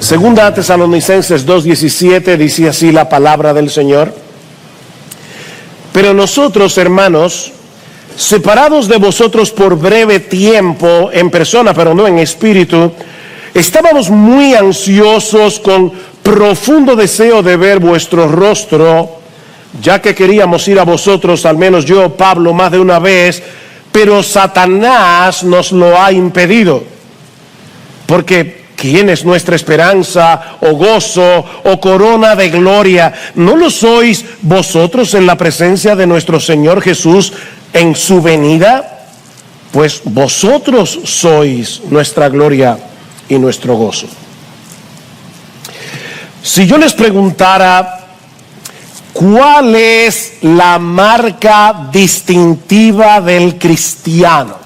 Segunda Tesalonicenses 2:17 dice así la palabra del Señor: pero nosotros, hermanos, separados de vosotros por breve tiempo en persona, pero no en espíritu, estábamos muy ansiosos con profundo deseo de ver vuestro rostro, ya que queríamos ir a vosotros, al menos yo, Pablo, más de una vez, pero Satanás nos lo ha impedido. Porque ¿quién es nuestra esperanza, o gozo, o corona de gloria? ¿No lo sois vosotros en la presencia de nuestro Señor Jesús en su venida? Pues vosotros sois nuestra gloria y nuestro gozo. Si yo les preguntara ¿cuál es la marca distintiva del cristiano?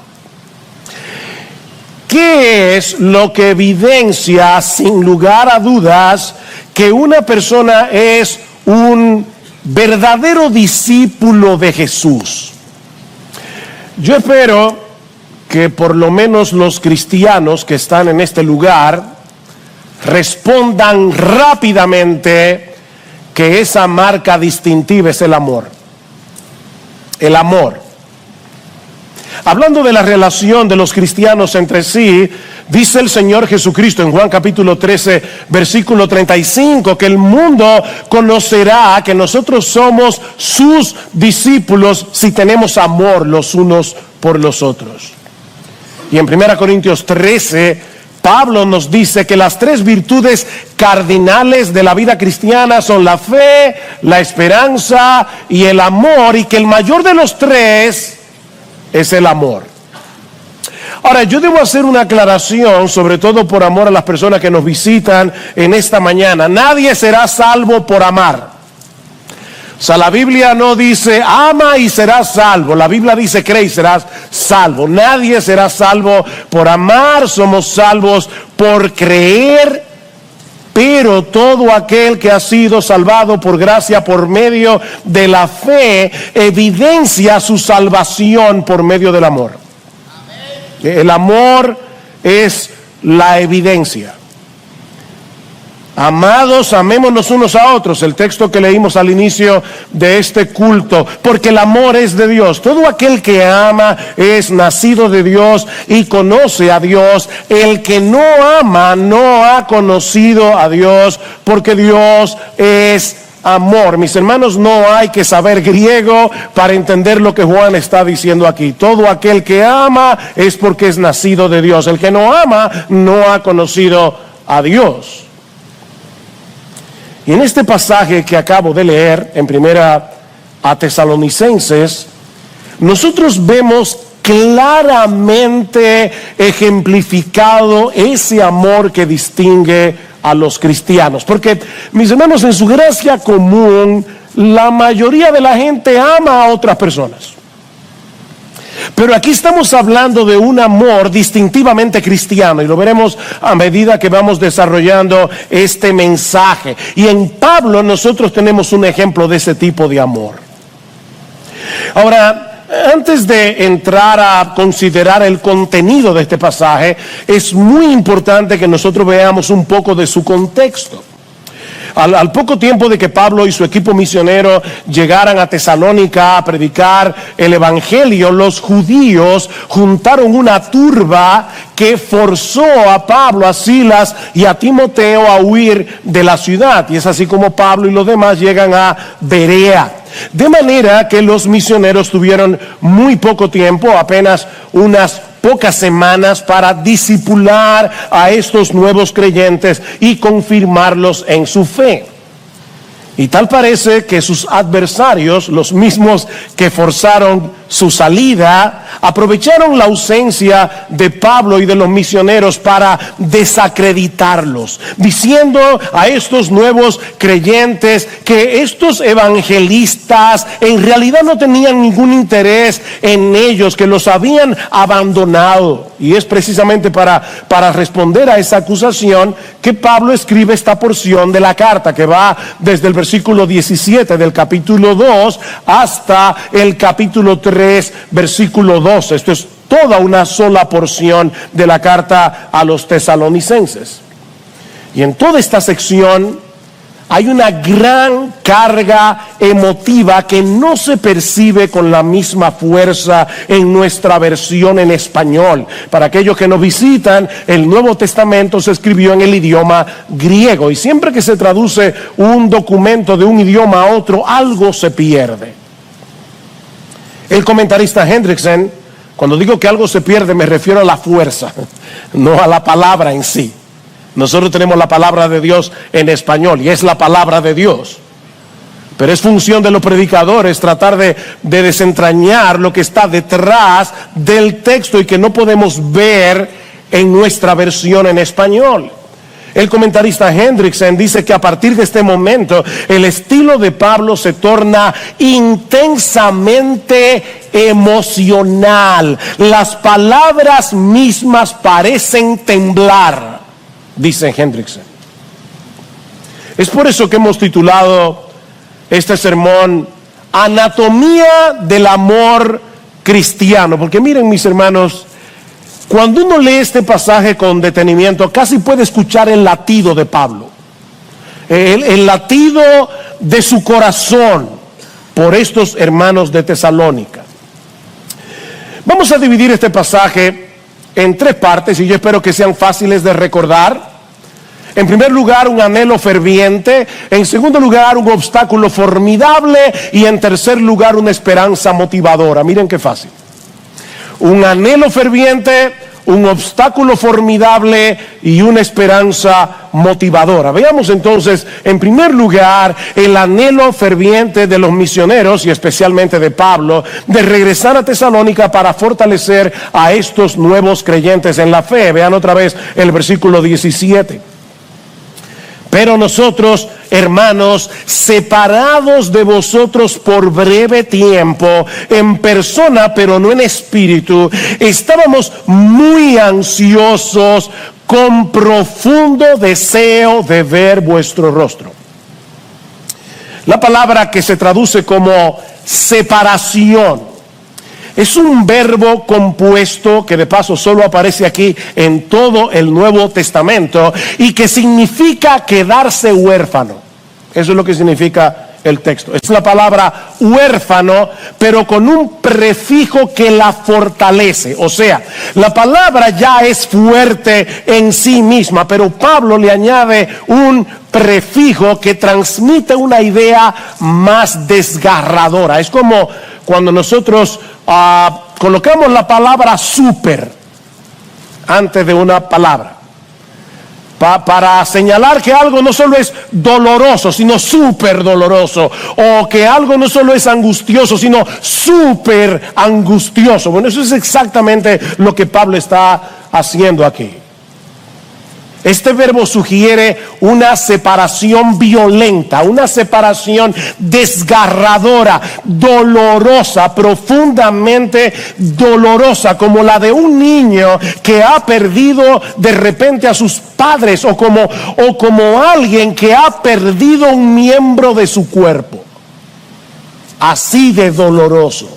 ¿Qué es lo que evidencia sin lugar a dudas que una persona es un verdadero discípulo de Jesús? Yo espero que por lo menos los cristianos que están en este lugar respondan rápidamente que esa marca distintiva es el amor. El amor. Hablando de la relación de los cristianos entre sí, dice el Señor Jesucristo en Juan capítulo 13, versículo 35, que el mundo conocerá que nosotros somos sus discípulos si tenemos amor los unos por los otros. Y en 1 Corintios 13, Pablo nos dice que las tres virtudes cardinales de la vida cristiana son la fe, la esperanza y el amor, y que el mayor de los tres es el amor. Ahora, yo debo hacer una aclaración, sobre todo por amor a las personas que nos visitan en esta mañana. Nadie será salvo por amar. O sea, la Biblia no dice ama y serás salvo. La Biblia dice cree y serás salvo. Nadie será salvo por amar. Somos salvos por creer. Pero todo aquel que ha sido salvado por gracia por medio de la fe evidencia su salvación por medio del amor. El amor es la evidencia. Amados, amémonos unos a otros, el texto que leímos al inicio de este culto, porque el amor es de Dios. Todo aquel que ama es nacido de Dios y conoce a Dios. El que no ama no ha conocido a Dios, porque Dios es amor. Mis hermanos, no hay que saber griego para entender lo que Juan está diciendo aquí. Todo aquel que ama es porque es nacido de Dios. El que no ama no ha conocido a Dios. Y en este pasaje que acabo de leer, en 1 Tesalonicenses, nosotros vemos claramente ejemplificado ese amor que distingue a los cristianos. Porque, mis hermanos, en su gracia común, la mayoría de la gente ama a otras personas. Pero aquí estamos hablando de un amor distintivamente cristiano, y lo veremos a medida que vamos desarrollando este mensaje. Y en Pablo nosotros tenemos un ejemplo de ese tipo de amor. Ahora, antes de entrar a considerar el contenido de este pasaje, es muy importante que nosotros veamos un poco de su contexto. Al poco tiempo de que Pablo y su equipo misionero llegaran a Tesalónica a predicar el evangelio, los judíos juntaron una turba que forzó a Pablo, a Silas y a Timoteo a huir de la ciudad. Y es así como Pablo y los demás llegan a Berea. De manera que los misioneros tuvieron muy poco tiempo, apenas unas pocas semanas, para discipular a estos nuevos creyentes y confirmarlos en su fe. Y tal parece que sus adversarios, los mismos que forzaron su salida, aprovecharon la ausencia de Pablo y de los misioneros para desacreditarlos, diciendo a estos nuevos creyentes que estos evangelistas en realidad no tenían ningún interés en ellos, que los habían abandonado. Y es precisamente para responder a esa acusación que Pablo escribe esta porción de la carta, que va desde el versículo 17 del capítulo 2 hasta el capítulo 3, versículo 12. Esto es toda una sola porción de la carta a los tesalonicenses. Y en toda esta sección hay una gran carga emotiva que no se percibe con la misma fuerza en nuestra versión en español. Para aquellos que nos visitan, el Nuevo Testamento se escribió en el idioma griego, y siempre que se traduce un documento de un idioma a otro, algo se pierde. El comentarista Hendrickson, cuando digo que algo se pierde, me refiero a la fuerza, no a la palabra en sí. Nosotros tenemos la palabra de Dios en español y es la palabra de Dios. Pero es función de los predicadores tratar de desentrañar lo que está detrás del texto y que no podemos ver en nuestra versión en español. El comentarista Hendrickson dice que a partir de este momento el estilo de Pablo se torna intensamente emocional. Las palabras mismas parecen temblar, dice Hendrickson. Es por eso que hemos titulado este sermón Anatomía del Amor Cristiano, porque miren, mis hermanos, cuando uno lee este pasaje con detenimiento, casi puede escuchar el latido de Pablo, el latido de su corazón por estos hermanos de Tesalónica. Vamos a dividir este pasaje en tres partes y yo espero que sean fáciles de recordar. En primer lugar, un anhelo ferviente. En segundo lugar, un obstáculo formidable. Y en tercer lugar, una esperanza motivadora. Miren qué fácil. Un anhelo ferviente, un obstáculo formidable y una esperanza motivadora. Veamos entonces, en primer lugar, el anhelo ferviente de los misioneros y especialmente de Pablo de regresar a Tesalónica para fortalecer a estos nuevos creyentes en la fe. Vean otra vez el versículo 17. Pero nosotros, hermanos, separados de vosotros por breve tiempo, en persona pero no en espíritu, estábamos muy ansiosos con profundo deseo de ver vuestro rostro. La palabra que se traduce como separación es un verbo compuesto que de paso solo aparece aquí en todo el Nuevo Testamento y que significa quedarse huérfano. Eso es lo que significa el texto. Es la palabra huérfano, pero con un prefijo que la fortalece. O sea, la palabra ya es fuerte en sí misma, pero Pablo le añade un prefijo que transmite una idea más desgarradora. Es como cuando nosotros colocamos la palabra super antes de una palabra para señalar que algo no solo es doloroso, sino súper doloroso, o que algo no solo es angustioso, sino súper angustioso. Bueno, eso es exactamente lo que Pablo está haciendo aquí. Este verbo sugiere una separación violenta, una separación desgarradora, dolorosa, profundamente dolorosa, como la de un niño que ha perdido de repente a sus padres, o como alguien que ha perdido un miembro de su cuerpo. Así de doloroso.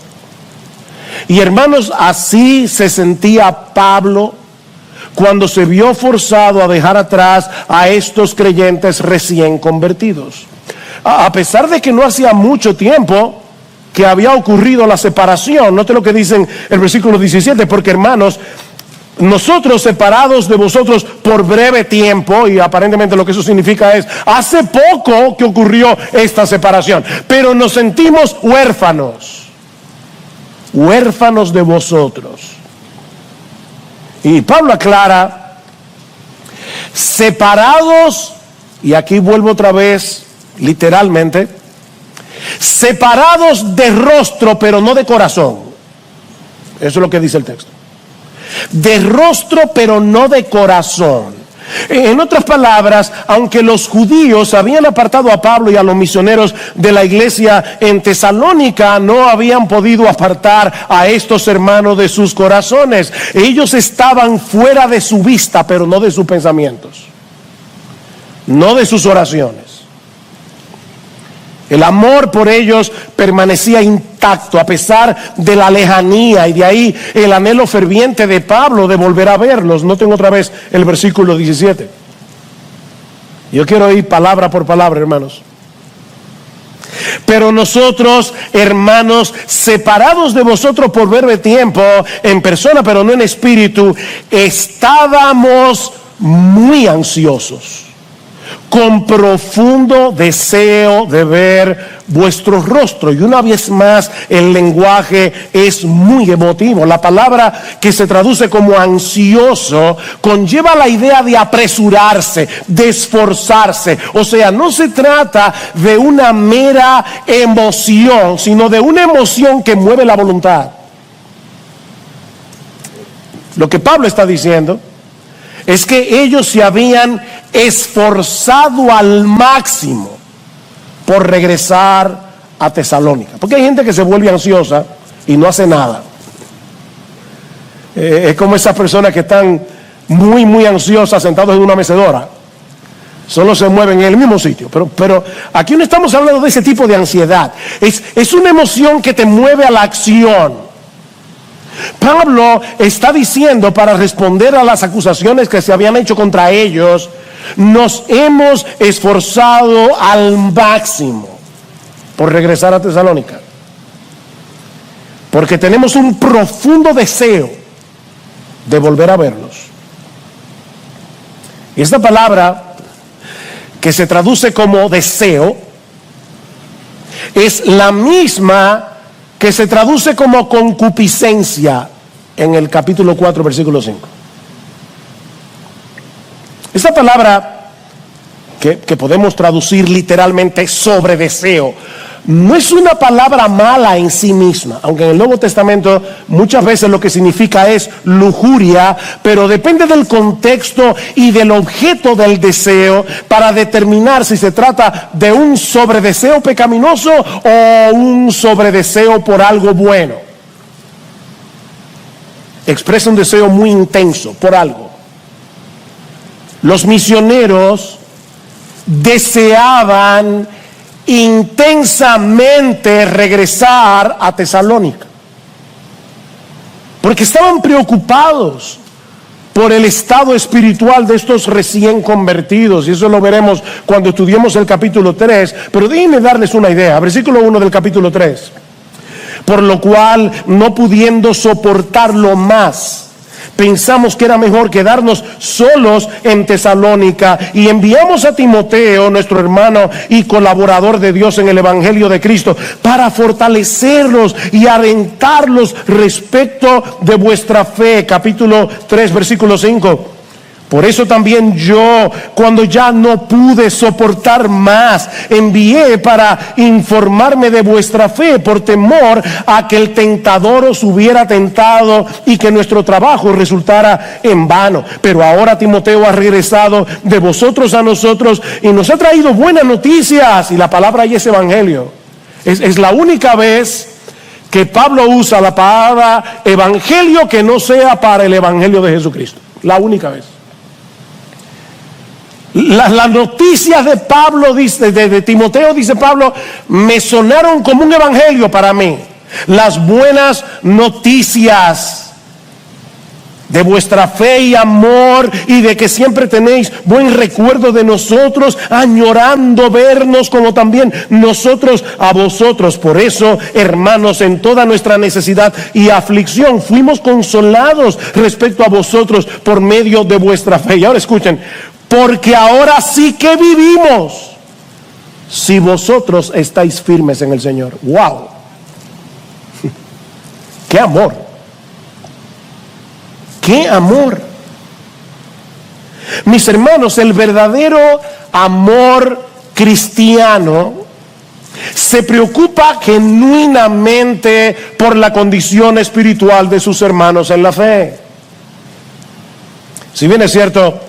Y hermanos, así se sentía Pablo cuando se vio forzado a dejar atrás a estos creyentes recién convertidos. A pesar de que no hacía mucho tiempo que había ocurrido la separación, note lo que dice el versículo 17, porque hermanos, nosotros separados de vosotros por breve tiempo, y aparentemente lo que eso significa es, hace poco que ocurrió esta separación, pero nos sentimos huérfanos de vosotros. Y Pablo aclara, separados, y aquí vuelvo otra vez, literalmente, separados de rostro, pero no de corazón. Eso es lo que dice el texto. De rostro, pero no de corazón. En otras palabras, aunque los judíos habían apartado a Pablo y a los misioneros de la iglesia en Tesalónica, no habían podido apartar a estos hermanos de sus corazones. Ellos estaban fuera de su vista, pero no de sus pensamientos, no de sus oraciones. El amor por ellos permanecía intacto a pesar de la lejanía, y de ahí el anhelo ferviente de Pablo de volver a verlos. Noten otra vez el versículo 17. Yo quiero ir palabra por palabra, hermanos. Pero nosotros, hermanos, separados de vosotros por breve tiempo, en persona pero no en espíritu, estábamos muy ansiosos, con profundo deseo de ver vuestro rostro. Y una vez más, el lenguaje es muy emotivo. La palabra que se traduce como ansioso conlleva la idea de apresurarse, de esforzarse. O sea, no se trata de una mera emoción, sino de una emoción que mueve la voluntad. Lo que Pablo está diciendo es que ellos se habían esforzado al máximo por regresar a Tesalónica. Porque hay gente que se vuelve ansiosa y no hace nada. Es como esas personas que están muy ansiosas sentados en una mecedora. Solo se mueven en el mismo sitio. Pero aquí no estamos hablando de ese tipo de ansiedad. Es una emoción que te mueve a la acción. Pablo está diciendo, para responder a las acusaciones que se habían hecho contra ellos, nos hemos esforzado al máximo por regresar a Tesalónica, porque tenemos un profundo deseo de volver a verlos. Y esta palabra, que se traduce como deseo, es la misma que se traduce como concupiscencia en el capítulo 4, versículo 5. Esta palabra, que podemos traducir literalmente sobre deseo, no es una palabra mala en sí misma, aunque en el Nuevo Testamento muchas veces lo que significa es lujuria, pero depende del contexto y del objeto del deseo para determinar si se trata de un sobredeseo pecaminoso o un sobredeseo por algo bueno. Expresa un deseo muy intenso por algo. Los misioneros deseaban intensamente regresar a Tesalónica, porque estaban preocupados por el estado espiritual de estos recién convertidos, y eso lo veremos cuando estudiemos el capítulo 3, pero déjenme darles una idea. Versículo 1 del capítulo 3: por lo cual, no pudiendo soportarlo más, pensamos que era mejor quedarnos solos en Tesalónica, y enviamos a Timoteo, nuestro hermano y colaborador de Dios en el Evangelio de Cristo, para fortalecerlos y alentarlos respecto de vuestra fe. Capítulo 3, versículo 5. Por eso también yo, cuando ya no pude soportar más, envié para informarme de vuestra fe, por temor a que el tentador os hubiera tentado y que nuestro trabajo resultara en vano. Pero ahora Timoteo ha regresado de vosotros a nosotros y nos ha traído buenas noticias. Y la palabra ahí es evangelio. Es la única vez que Pablo usa la palabra evangelio que no sea para el evangelio de Jesucristo. La única vez. Las noticias de Pablo, de Timoteo, dice Pablo, me sonaron como un evangelio para mí. Las buenas noticias de vuestra fe y amor, y de que siempre tenéis buen recuerdo de nosotros, añorando vernos como también nosotros a vosotros. Por eso, hermanos, en toda nuestra necesidad y aflicción fuimos consolados respecto a vosotros por medio de vuestra fe. Y ahora escuchen: porque ahora sí que vivimos si vosotros estáis firmes en el Señor. ¡Wow! ¡Qué amor! ¡Qué amor! Mis hermanos, el verdadero amor cristiano se preocupa genuinamente por la condición espiritual de sus hermanos en la fe. Si bien es cierto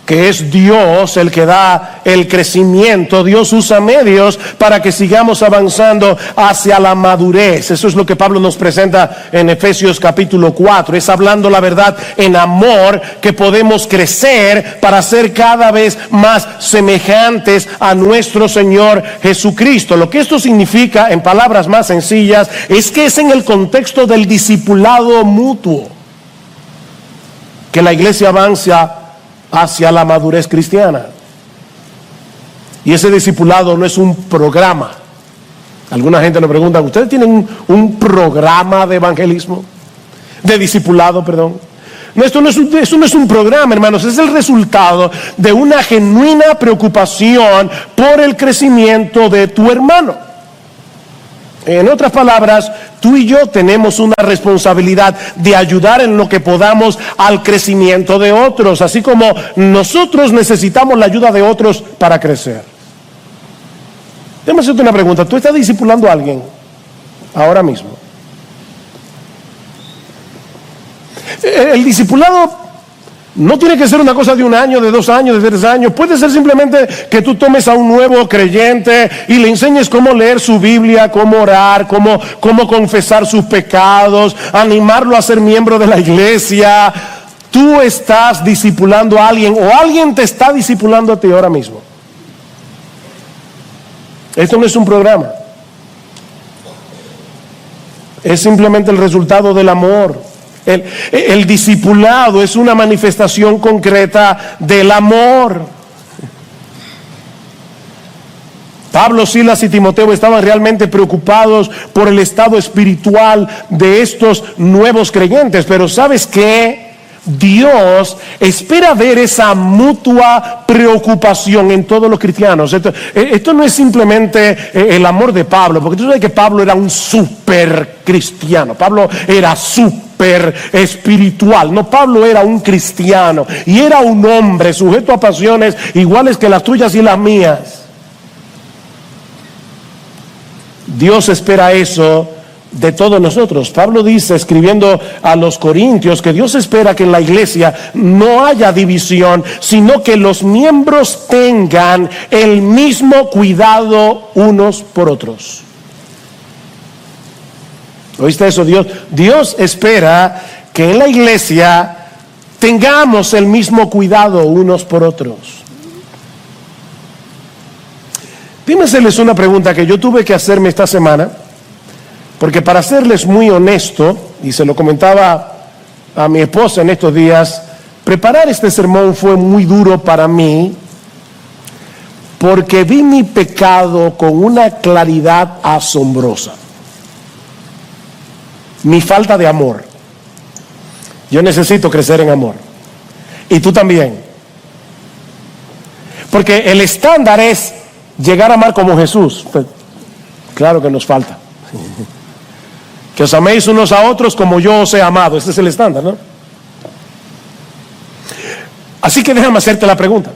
que es Dios el que da el crecimiento, Dios usa medios para que sigamos avanzando hacia la madurez. Eso es lo que Pablo nos presenta en Efesios capítulo 4. Es hablando la verdad en amor que podemos crecer para ser cada vez más semejantes a nuestro Señor Jesucristo. Lo que esto significa, en palabras más sencillas, es que es en el contexto del discipulado mutuo que la iglesia avanza hacia la madurez cristiana. Y ese discipulado no es un programa. Alguna gente nos pregunta, ¿ustedes tienen un programa de evangelismo? De discipulado, perdón. No, esto no es un programa, hermanos, es el resultado de una genuina preocupación por el crecimiento de tu hermano. En otras palabras, tú y yo tenemos una responsabilidad de ayudar en lo que podamos al crecimiento de otros, así como nosotros necesitamos la ayuda de otros para crecer. Déjame hacerte una pregunta, ¿tú estás discipulando a alguien ahora mismo? El discipulado no tiene que ser una cosa de 1 año, de 2 años, de 3 años. Puede ser simplemente que tú tomes a un nuevo creyente y le enseñes cómo leer su Biblia, cómo orar, cómo confesar sus pecados, animarlo a ser miembro de la iglesia. Tú estás discipulando a alguien o alguien te está discipulando a ti ahora mismo. Esto no es un programa. Es simplemente el resultado del amor. El discipulado es una manifestación concreta del amor. Pablo, Silas y Timoteo estaban realmente preocupados por el estado espiritual de estos nuevos creyentes, pero ¿sabes qué? Dios espera ver esa mutua preocupación en todos los cristianos. Esto no es simplemente el amor de Pablo, porque tú sabes que Pablo era un súper cristiano. Pablo era súper espiritual. No, Pablo era un cristiano y era un hombre sujeto a pasiones iguales que las tuyas y las mías. Dios espera eso de todos nosotros. Pablo dice, escribiendo a los Corintios, que Dios espera que en la iglesia no haya división, sino que los miembros tengan el mismo cuidado unos por otros. ¿Oíste eso? Dios espera que en la iglesia tengamos el mismo cuidado unos por otros. Dime hacerles una pregunta que yo tuve que hacerme esta semana, porque para serles muy honesto, y se lo comentaba a mi esposa en estos días, preparar este sermón fue muy duro para mí, porque vi mi pecado con una claridad asombrosa. Mi falta de amor. Yo necesito crecer en amor. Y tú también. Porque el estándar es llegar a amar como Jesús. Pues, claro que nos falta. Que os améis unos a otros como yo os he amado. Ese es el estándar, ¿no? Así que déjame hacerte la pregunta.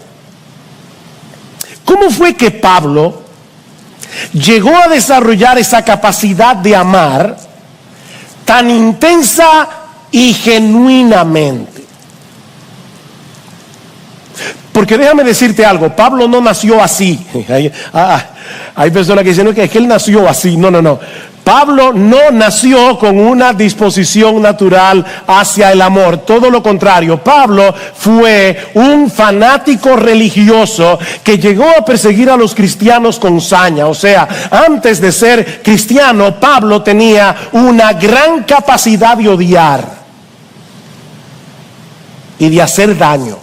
¿Cómo fue que Pablo llegó a desarrollar esa capacidad de amar tan intensa y genuinamente? Porque déjame decirte algo, Pablo no nació así. Hay personas que dicen no, que es que él nació así. No. Pablo no nació con una disposición natural hacia el amor, todo lo contrario. Pablo fue un fanático religioso que llegó a perseguir a los cristianos con saña. O sea, antes de ser cristiano, Pablo tenía una gran capacidad de odiar y de hacer daño.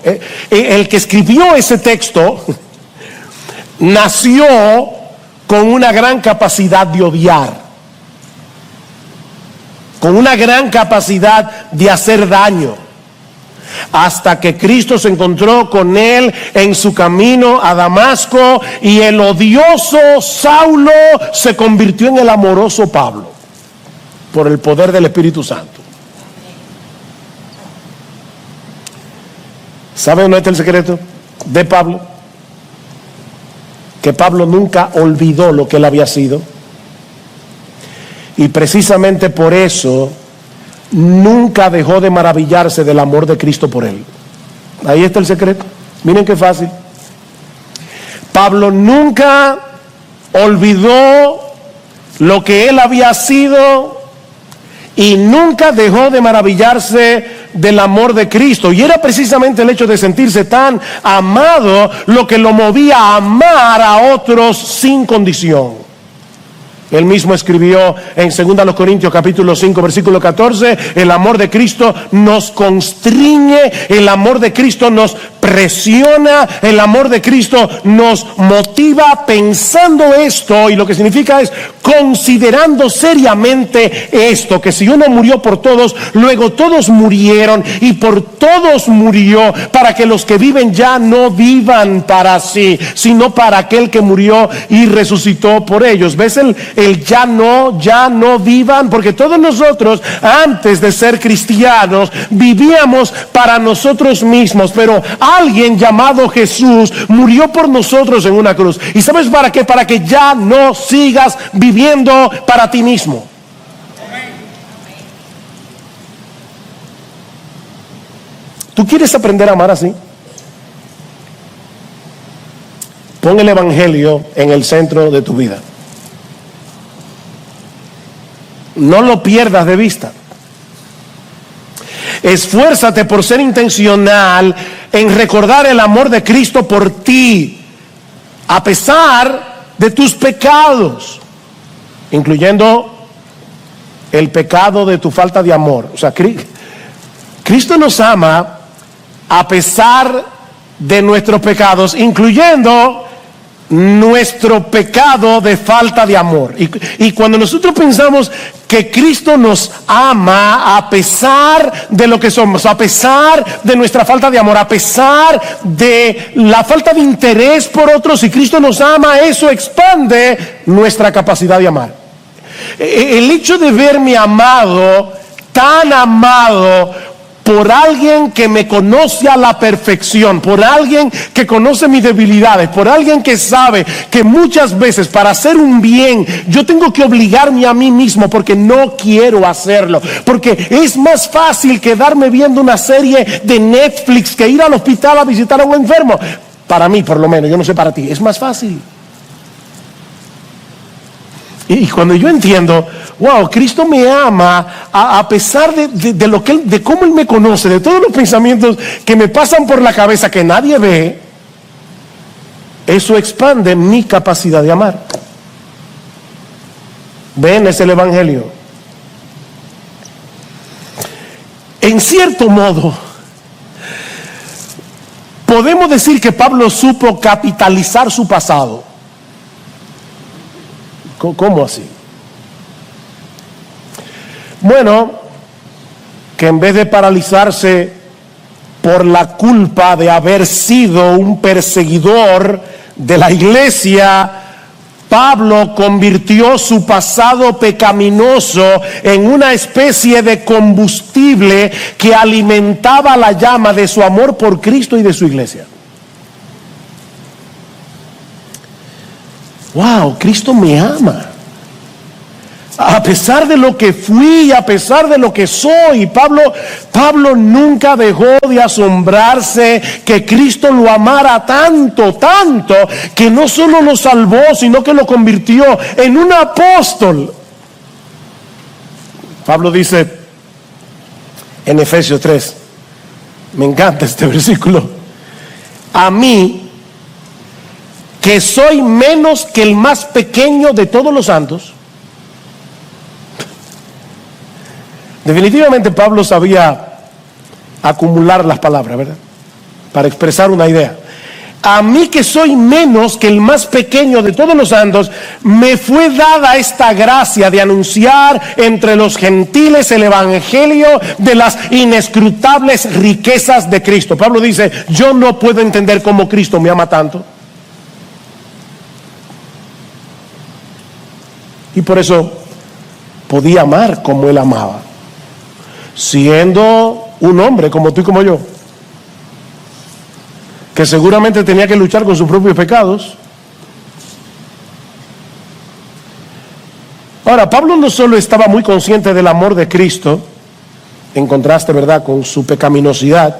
El que escribió ese texto nació con una gran capacidad de odiar, con una gran capacidad de hacer daño, hasta que Cristo se encontró con él en su camino a Damasco y el odioso Saulo se convirtió en el amoroso Pablo por el poder del Espíritu Santo. ¿Sabe dónde está el secreto de Pablo? Que Pablo nunca olvidó lo que él había sido. Y precisamente por eso nunca dejó de maravillarse del amor de Cristo por él. Ahí está el secreto. Miren qué fácil. Pablo nunca olvidó lo que él había sido y nunca dejó de maravillarse del amor de Cristo. Y era precisamente el hecho de sentirse tan amado lo que lo movía a amar a otros sin condición. Él mismo escribió en 2 Corintios capítulo 5 versículo 14, el amor de Cristo nos constriñe, el amor de Cristo nos presiona, el amor de Cristo nos motiva pensando esto, y lo que significa es considerando seriamente esto, que si uno murió por todos, luego todos murieron y por todos murió, para que los que viven ya no vivan para sí, sino para aquel que murió y resucitó por ellos. ¿Ves el ya no vivan? Porque todos nosotros antes de ser cristianos vivíamos para nosotros mismos, pero alguien llamado Jesús murió por nosotros en una cruz. ¿Y sabes para qué? Para que ya no sigas viviendo para ti mismo. ¿Tú quieres aprender a amar así? Pon el Evangelio en el centro de tu vida. No lo pierdas de vista. Esfuérzate por ser intencional en recordar el amor de Cristo por ti, a pesar de tus pecados, incluyendo el pecado de tu falta de amor. O sea, Cristo nos ama a pesar de nuestros pecados, incluyendo nuestro pecado de falta de amor. Y cuando nosotros pensamos que Cristo nos ama a pesar de lo que somos, a pesar de nuestra falta de amor, a pesar de la falta de interés por otros, y Cristo nos ama, eso expande nuestra capacidad de amar. El hecho de verme amado, tan amado por alguien que me conoce a la perfección, por alguien que conoce mis debilidades, por alguien que sabe que muchas veces para hacer un bien yo tengo que obligarme a mí mismo porque no quiero hacerlo, porque es más fácil quedarme viendo una serie de Netflix que ir al hospital a visitar a un enfermo. Para mí, por lo menos, yo no sé para ti, es más fácil. Y cuando yo entiendo, wow, Cristo me ama a pesar de lo que de cómo Él me conoce, de todos los pensamientos que me pasan por la cabeza que nadie ve, eso expande mi capacidad de amar. Ven, es el Evangelio. En cierto modo, podemos decir que Pablo supo capitalizar su pasado. ¿Cómo así? Bueno, que en vez de paralizarse por la culpa de haber sido un perseguidor de la iglesia, Pablo convirtió su pasado pecaminoso en una especie de combustible que alimentaba la llama de su amor por Cristo y de su iglesia. Wow, Cristo me ama. A pesar de lo que fui, a pesar de lo que soy, Pablo nunca dejó de asombrarse que Cristo lo amara tanto, que no solo lo salvó, sino que lo convirtió en un apóstol. Pablo dice en Efesios 3, me encanta este versículo: a mí, que soy menos que el más pequeño de todos los santos. Definitivamente Pablo sabía acumular las palabras, ¿verdad? Para expresar una idea. A mí, que soy menos que el más pequeño de todos los santos, me fue dada esta gracia de anunciar entre los gentiles el evangelio de las inescrutables riquezas de Cristo. Pablo dice, yo no puedo entender cómo Cristo me ama tanto. Y por eso podía amar como Él amaba, siendo un hombre como tú y como yo, que seguramente tenía que luchar con sus propios pecados. Ahora, Pablo no solo estaba muy consciente del amor de Cristo, en contraste, ¿verdad?, con su pecaminosidad,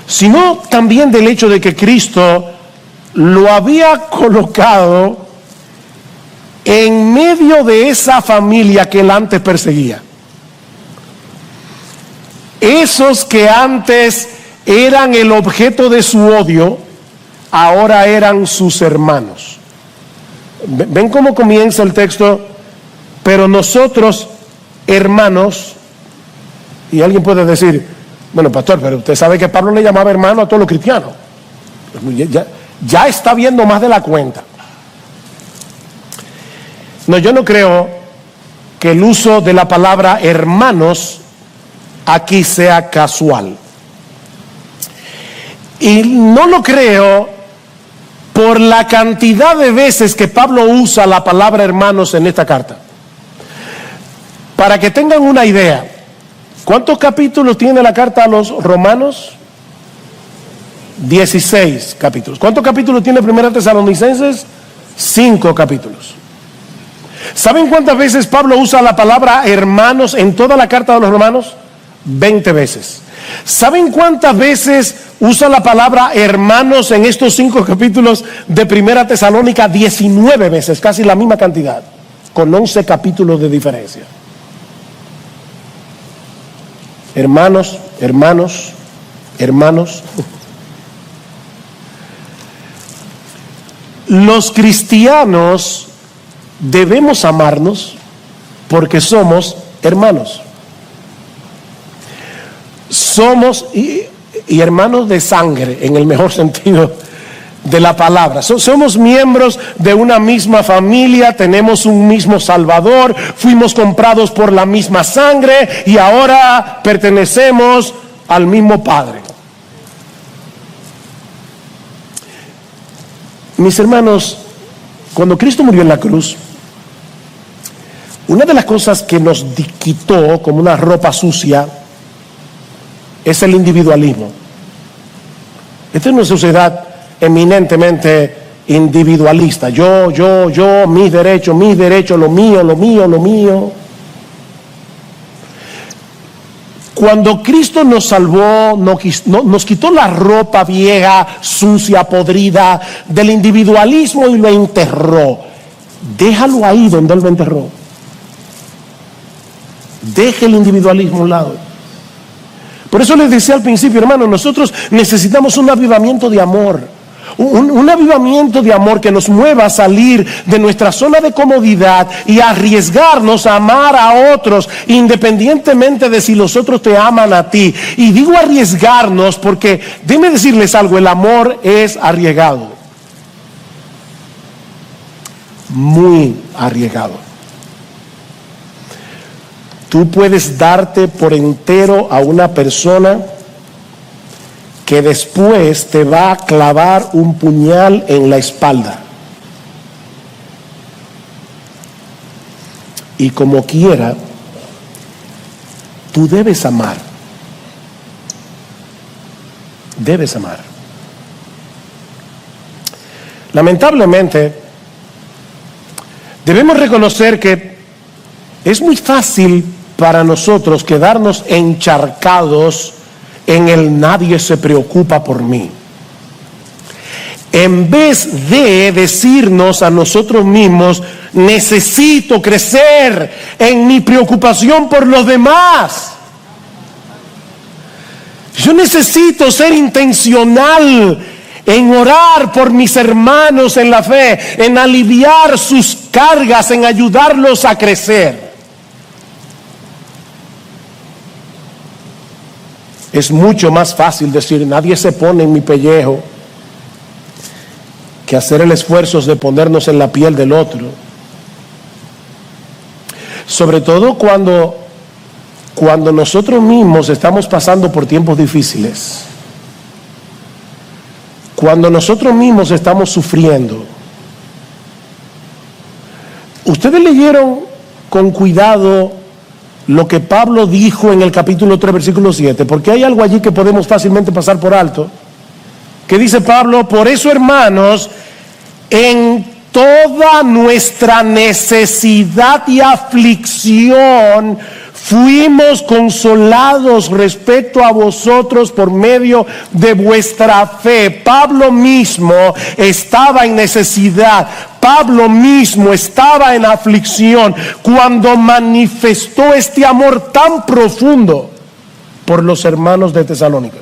sino también del hecho de que Cristo lo había colocado en medio de esa familia que él antes perseguía. Esos que antes eran el objeto de su odio, ahora eran sus hermanos. Ven cómo comienza el texto. Pero nosotros, hermanos, y alguien puede decir, bueno, pastor, pero usted sabe que Pablo le llamaba hermano a todos los cristianos. Ya está viendo más de la cuenta. No, yo no creo que el uso de la palabra hermanos aquí sea casual. Y no lo creo por la cantidad de veces que Pablo usa la palabra hermanos en esta carta. Para que tengan una idea, ¿cuántos capítulos tiene la carta a los romanos? 16 capítulos. ¿Cuántos capítulos tiene Primera Tesalonicenses? 5 capítulos. ¿Saben cuántas veces Pablo usa la palabra hermanos en toda la carta de los romanos? 20 veces. ¿Saben cuántas veces usa la palabra hermanos en estos 5 capítulos de Primera Tesalónica? 19 veces, casi la misma cantidad, con 11 capítulos de diferencia. Hermanos, hermanos, hermanos. Los cristianos debemos amarnos porque somos hermanos. Somos y hermanos de sangre, en el mejor sentido de la palabra. Somos miembros de una misma familia, tenemos un mismo Salvador, fuimos comprados por la misma sangre y ahora pertenecemos al mismo Padre. Mis hermanos, cuando Cristo murió en la cruz, una de las cosas que nos quitó como una ropa sucia es el individualismo. Esta es una sociedad eminentemente individualista. Yo, mis derechos, lo mío. Cuando Cristo nos salvó, nos quitó la ropa vieja, sucia, podrida del individualismo y lo enterró. Déjalo ahí donde Él lo enterró. Deje el individualismo a un lado. Por eso les decía al principio, hermanos, nosotros necesitamos un avivamiento de amor. Un avivamiento de amor que nos mueva a salir de nuestra zona de comodidad y arriesgarnos a amar a otros, independientemente de si los otros te aman a ti. Y digo arriesgarnos porque, déjenme decirles algo, el amor es arriesgado. Muy arriesgado. Tú puedes darte por entero a una persona que después te va a clavar un puñal en la espalda. Y como quiera, tú debes amar. Debes amar. Lamentablemente, debemos reconocer que es muy fácil para nosotros quedarnos encharcados en el nadie se preocupa por mí. En vez de decirnos a nosotros mismos, necesito crecer en mi preocupación por los demás. Yo necesito ser intencional en orar por mis hermanos en la fe, en aliviar sus cargas, en ayudarlos a crecer. Es mucho más fácil decir, nadie se pone en mi pellejo, que hacer el esfuerzo de ponernos en la piel del otro. Sobre todo cuando nosotros mismos estamos pasando por tiempos difíciles. Cuando nosotros mismos estamos sufriendo. Ustedes leyeron con cuidado lo que Pablo dijo en el capítulo 3, versículo 7, porque hay algo allí que podemos fácilmente pasar por alto, que dice Pablo, por eso, hermanos, en toda nuestra necesidad y aflicción, fuimos consolados respecto a vosotros por medio de vuestra fe. Pablo mismo estaba en necesidad. Pablo mismo estaba en aflicción cuando manifestó este amor tan profundo por los hermanos de Tesalónica.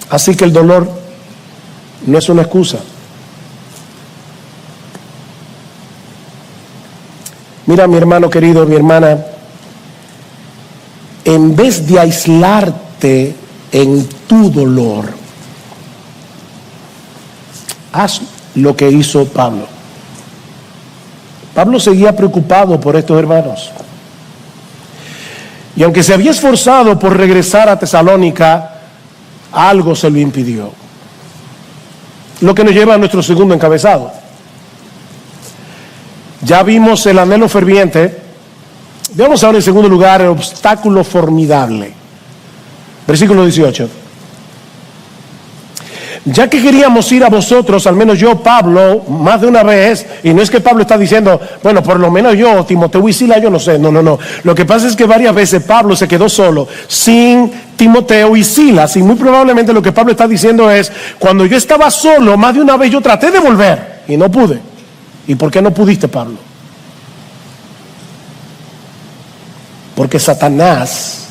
Así que el dolor no es una excusa. Mira, mi hermano querido, mi hermana, en vez de aislarte en tu dolor, haz lo que hizo Pablo. Pablo seguía preocupado por estos hermanos. Y aunque se había esforzado por regresar a Tesalónica, algo se lo impidió. Lo que nos lleva a nuestro segundo encabezado. Ya vimos el anhelo ferviente. Veamos ahora en segundo lugar el obstáculo formidable. Versículo 18. Ya que queríamos ir a vosotros, al menos yo, Pablo, más de una vez, y no es que Pablo está diciendo, bueno, por lo menos yo, Timoteo y Sila, yo no sé, no. Lo que pasa es que varias veces Pablo se quedó solo, sin Timoteo y Silas, y muy probablemente lo que Pablo está diciendo es, cuando yo estaba solo, más de una vez yo traté de volver, y no pude. ¿Y por qué no pudiste, Pablo? Porque Satanás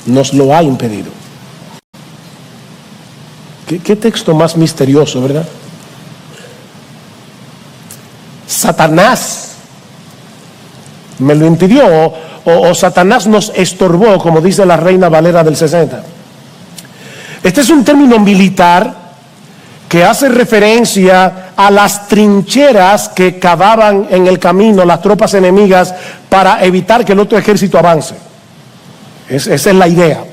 nos lo ha impedido. ¿Qué texto más misterioso, verdad? Satanás me lo impidió, o Satanás nos estorbó, como dice la Reina Valera del 60. Este es un término militar que hace referencia a las trincheras que cavaban en el camino las tropas enemigas para evitar que el otro ejército avance. Esa es la idea.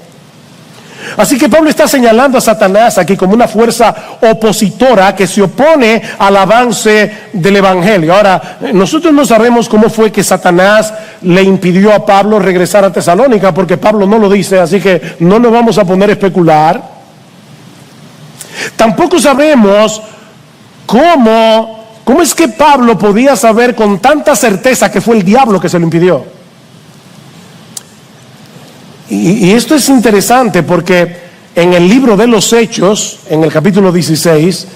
Así que Pablo está señalando a Satanás aquí como una fuerza opositora que se opone al avance del evangelio. Ahora, nosotros no sabemos cómo fue que Satanás le impidió a Pablo regresar a Tesalónica, porque Pablo no lo dice, así que no nos vamos a poner a especular. Tampoco sabemos cómo es que Pablo podía saber con tanta certeza que fue el diablo que se lo impidió. Y esto es interesante porque en el libro de los Hechos, en el capítulo 16,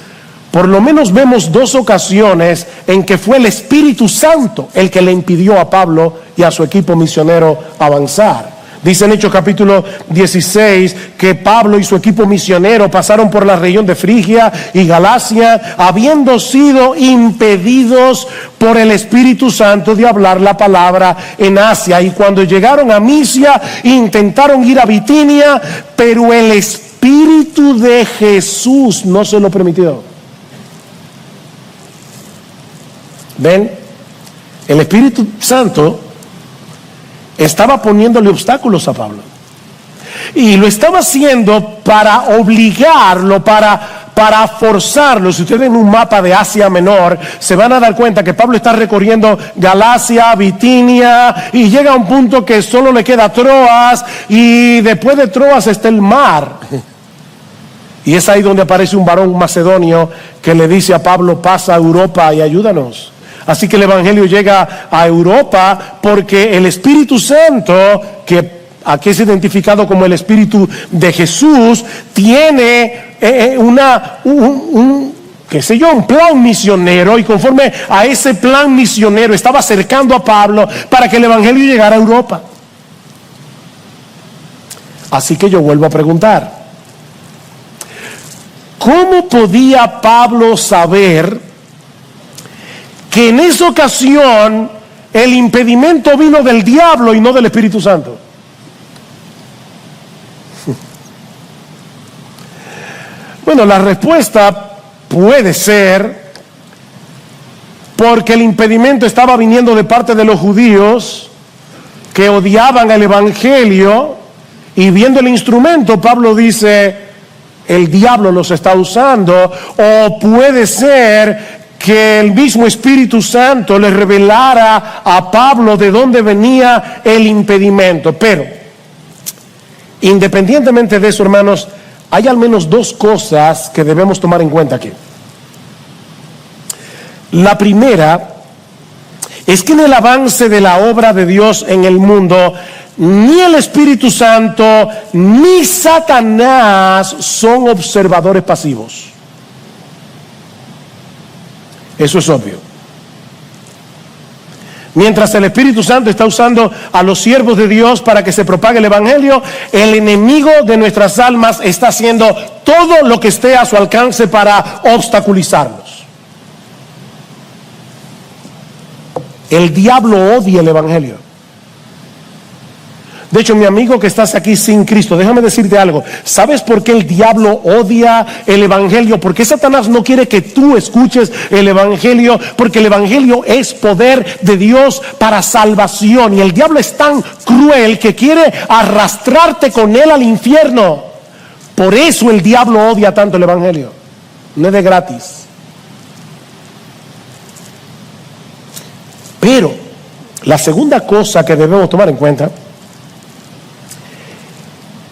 por lo menos vemos dos ocasiones en que fue el Espíritu Santo el que le impidió a Pablo y a su equipo misionero avanzar. Dice en Hechos capítulo 16 que Pablo y su equipo misionero pasaron por la región de Frigia y Galacia, habiendo sido impedidos por el Espíritu Santo de hablar la palabra en Asia. Y cuando llegaron a Misia, intentaron ir a Bitinia, pero el Espíritu de Jesús no se lo permitió. ¿Ven? El Espíritu Santo estaba poniéndole obstáculos a Pablo. Y lo estaba haciendo para obligarlo, para forzarlo. Si ustedes ven un mapa de Asia Menor, se van a dar cuenta que Pablo está recorriendo Galacia, Bitinia, y llega a un punto que solo le queda Troas, y después de Troas está el mar. Y es ahí donde aparece un varón macedonio que le dice a Pablo, pasa a Europa y ayúdanos. Así que el evangelio llega a Europa porque el Espíritu Santo, que aquí es identificado como el Espíritu de Jesús, tiene un plan misionero, y conforme a ese plan misionero estaba acercando a Pablo para que el evangelio llegara a Europa. Así que yo vuelvo a preguntar, ¿cómo podía Pablo saber que en esa ocasión el impedimento vino del diablo y no del Espíritu Santo? Bueno, la respuesta puede ser porque el impedimento estaba viniendo de parte de los judíos que odiaban el evangelio, y viendo el instrumento, Pablo dice, el diablo los está usando. O puede ser que el mismo Espíritu Santo le revelara a Pablo de dónde venía el impedimento. Pero, independientemente de eso, hermanos, hay al menos dos cosas que debemos tomar en cuenta aquí. La primera es que en el avance de la obra de Dios en el mundo, ni el Espíritu Santo ni Satanás son observadores pasivos. Eso es obvio. Mientras el Espíritu Santo está usando a los siervos de Dios para que se propague el evangelio, el enemigo de nuestras almas está haciendo todo lo que esté a su alcance para obstaculizarnos. El diablo odia el evangelio. De hecho, mi amigo que estás aquí sin Cristo, déjame decirte algo. ¿Sabes por qué el diablo odia el evangelio? Porque Satanás no quiere que tú escuches el evangelio, porque el evangelio es poder de Dios para salvación. Y el diablo es tan cruel que quiere arrastrarte con él al infierno. Por eso el diablo odia tanto el evangelio. No es de gratis. Pero la segunda cosa que debemos tomar en cuenta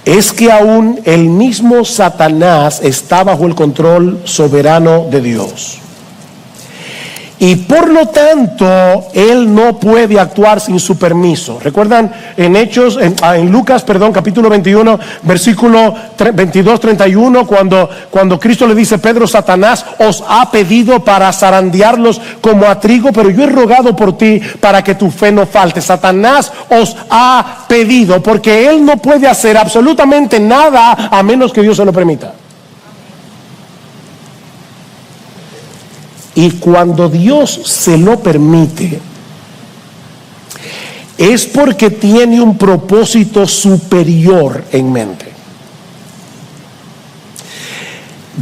es que aún el mismo Satanás está bajo el control soberano de Dios. Y por lo tanto, él no puede actuar sin su permiso. ¿Recuerdan en Lucas, capítulo 21, versículo 22-31, cuando Cristo le dice: Pedro, Satanás os ha pedido para zarandearlos como a trigo, pero yo he rogado por ti para que tu fe no falte. Satanás os ha pedido, porque él no puede hacer absolutamente nada a menos que Dios se lo permita. Y cuando Dios se lo permite, es porque tiene un propósito superior en mente.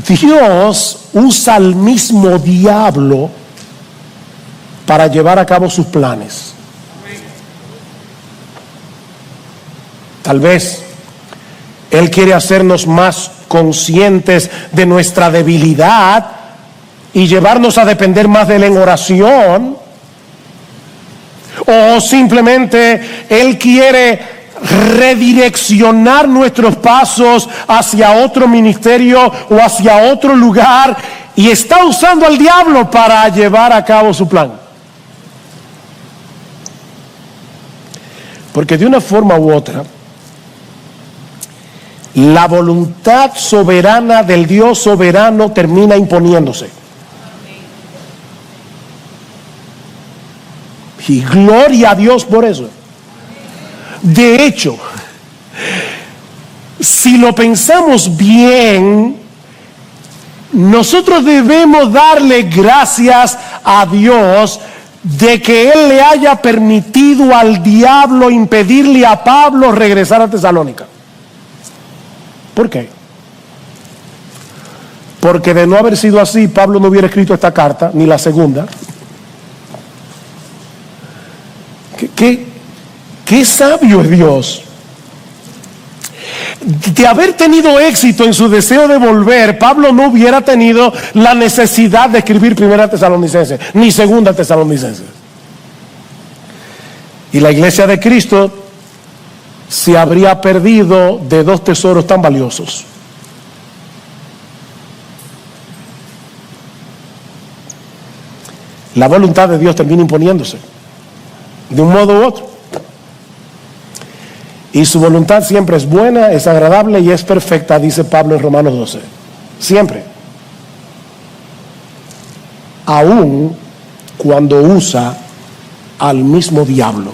Dios usa al mismo diablo para llevar a cabo sus planes. Tal vez Él quiere hacernos más conscientes de nuestra debilidad y llevarnos a depender más de Él en oración. O simplemente Él quiere redireccionar nuestros pasos hacia otro ministerio o hacia otro lugar, y está usando al diablo para llevar a cabo su plan. Porque de una forma u otra, la voluntad soberana del Dios soberano termina imponiéndose. Y gloria a Dios por eso. De hecho, si lo pensamos bien, nosotros debemos darle gracias a Dios de que Él le haya permitido al diablo impedirle a Pablo regresar a Tesalónica. ¿Por qué? Porque de no haber sido así, Pablo no hubiera escrito esta carta, ni la segunda. ¿Qué sabio es Dios? De haber tenido éxito en su deseo de volver, Pablo no hubiera tenido la necesidad de escribir Primera Tesalonicenses, ni Segunda Tesalonicenses. Y la iglesia de Cristo se habría perdido de dos tesoros tan valiosos. La voluntad de Dios termina imponiéndose de un modo u otro. Y su voluntad siempre es buena, es agradable y es perfecta, dice Pablo en Romanos 12. Siempre. Aún cuando usa al mismo diablo.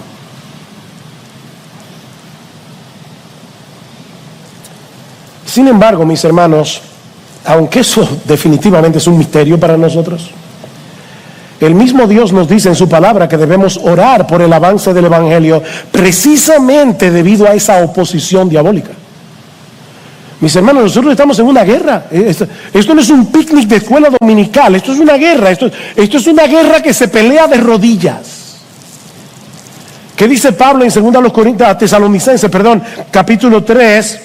Sin embargo, mis hermanos, aunque eso definitivamente es un misterio para nosotros, el mismo Dios nos dice en su palabra que debemos orar por el avance del evangelio precisamente debido a esa oposición diabólica. Mis hermanos, nosotros estamos en una guerra. Esto no es un picnic de escuela dominical, esto es una guerra. Esto es una guerra que se pelea de rodillas. ¿Qué dice Pablo en 2 Tesalonicenses, capítulo 3?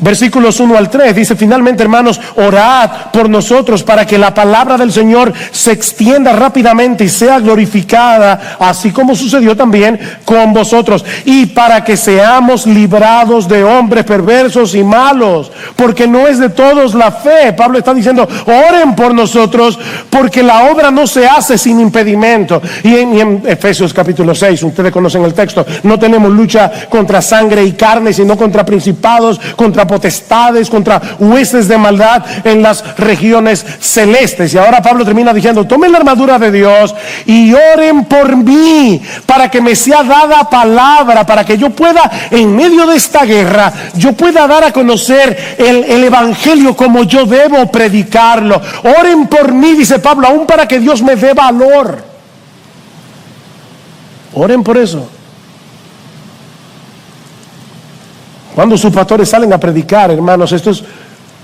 Versículos 1 al 3, dice: finalmente, hermanos, orad por nosotros para que la palabra del Señor se extienda rápidamente y sea glorificada, así como sucedió también con vosotros, y para que seamos librados de hombres perversos y malos, porque no es de todos la fe. Pablo está diciendo: oren por nosotros, porque la obra no se hace sin impedimento. Y en Efesios capítulo 6, ustedes conocen el texto: no tenemos lucha contra sangre y carne, sino contra principados, contra potestades, contra huestes de maldad en las regiones celestes. Y ahora Pablo termina diciendo: tomen la armadura de Dios y oren por mí, para que me sea dada palabra, para que yo pueda, en medio de esta guerra, yo pueda dar a conocer el evangelio como yo debo predicarlo. Oren por mí, dice Pablo, aún para que Dios me dé valor. Oren por eso. Cuando sus pastores salen a predicar, hermanos, estos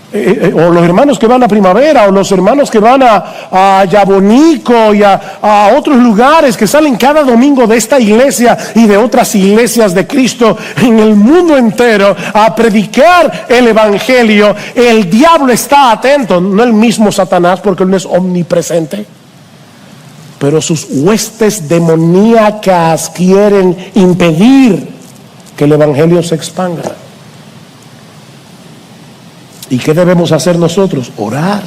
o los hermanos que van a Primavera, o los hermanos que van a Yabonico y a otros lugares, que salen cada domingo de esta iglesia y de otras iglesias de Cristo en el mundo entero a predicar el evangelio, el diablo está atento, no el mismo Satanás, porque él no es omnipresente, pero sus huestes demoníacas quieren impedir que el evangelio se expanda. ¿Y qué debemos hacer nosotros? Orar.